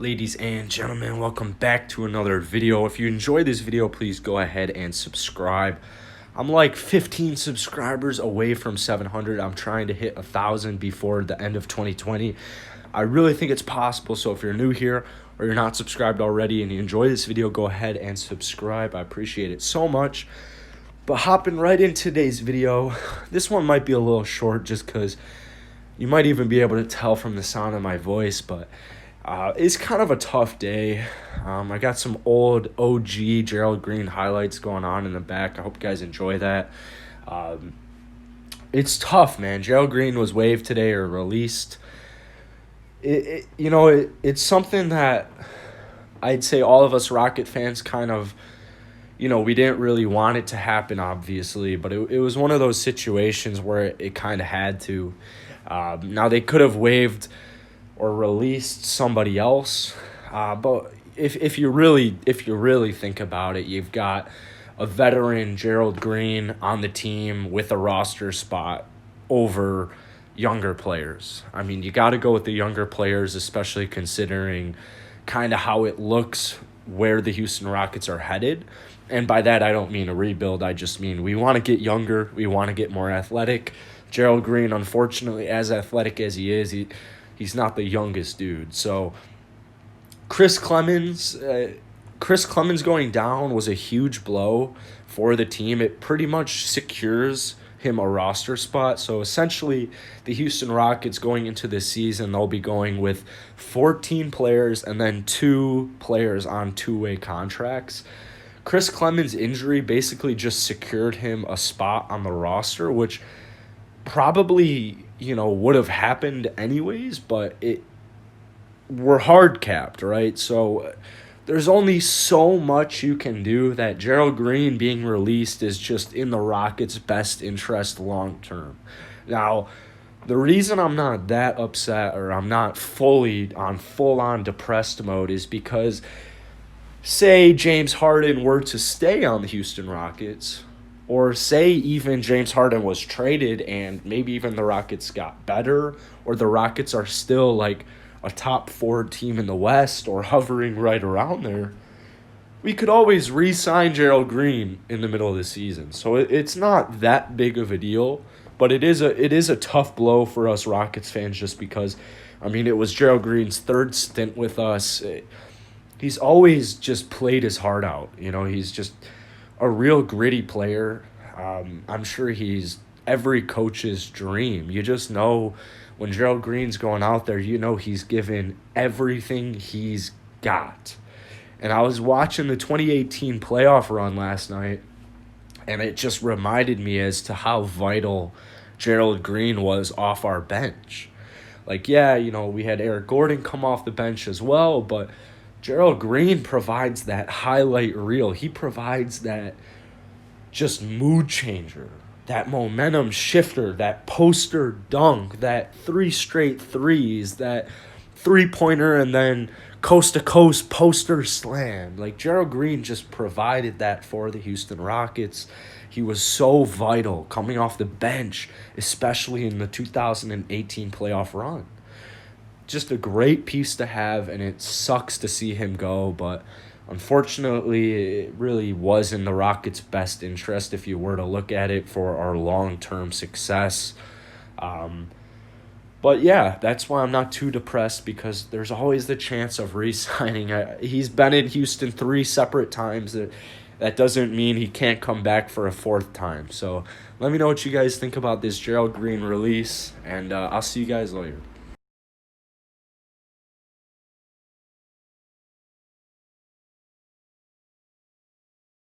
Ladies and gentlemen, welcome back to another video. If you enjoyed this video, please go ahead and subscribe. I'm like 15 subscribers away from 700. I'm trying to hit 1,000 before the end of 2020. I really think it's possible, so if you're new here or you're not subscribed already and you enjoy this video, go ahead and subscribe. I appreciate it so much. But hopping right in today's video, this one might be a little short just because you might even be able to tell from the sound of my voice, but it's kind of a tough day. I got some old OG Gerald Green highlights going on in the back. I hope you guys enjoy that. It's tough, man. Gerald Green was waived today or released. It's something that I'd say all of us Rocket fans kind of, we didn't really want it to happen, obviously, but it was one of those situations where it kind of had to. Now, they could have waived or released somebody else, but if you really think about it, you've got a veteran Gerald Green on the team with a roster spot over younger players. I mean, you got to go with the younger players, especially considering kind of how it looks where the Houston Rockets are headed. And by that, I don't mean a rebuild. I just mean we want to get younger. We want to get more athletic. Gerald Green, unfortunately, as athletic as he is, he's not the youngest dude. So Chris Clemens going down was a huge blow for the team. It pretty much secures him a roster spot. So essentially, the Houston Rockets going into this season, they'll be going with 14 players and then 2 players on two-way contracts. Chris Clemens' injury basically just secured him a spot on the roster, which probably, would have happened anyways, but we're hard capped, right? So there's only so much you can do. That Gerald Green being released is just in the Rockets' best interest long term. Now, the reason I'm not that upset or I'm not full-on depressed mode is because say James Harden were to stay on the Houston Rockets, or say even James Harden was traded and maybe even the Rockets got better, or the Rockets are still like a top 4 team in the West or hovering right around there, we could always re-sign Gerald Green in the middle of the season. So it's not that big of a deal, but it is a tough blow for us Rockets fans just because, it was Gerald Green's 3rd stint with us. He's always just played his heart out. He's just a real gritty player. I'm sure he's every coach's dream. You just know when Gerald Green's going out there, he's given everything he's got. And I was watching the 2018 playoff run last night, and it just reminded me as to how vital Gerald Green was off our bench. Like, yeah, we had Eric Gordon come off the bench as well, but Gerald Green provides that highlight reel. He provides that just mood changer, that momentum shifter, that poster dunk, that 3 straight threes, that three-pointer, and then coast-to-coast poster slam. Like, Gerald Green just provided that for the Houston Rockets. He was so vital coming off the bench, especially in the 2018 playoff run. Just a great piece to have, and it sucks to see him go, but unfortunately it really was in the Rockets' best interest if you were to look at it for our long-term success. But yeah, that's why I'm not too depressed, because there's always the chance of re-signing. He's been in Houston 3 separate times. That doesn't mean he can't come back for a 4th time. So let me know what you guys think about this Gerald Green release, and I'll see you guys later.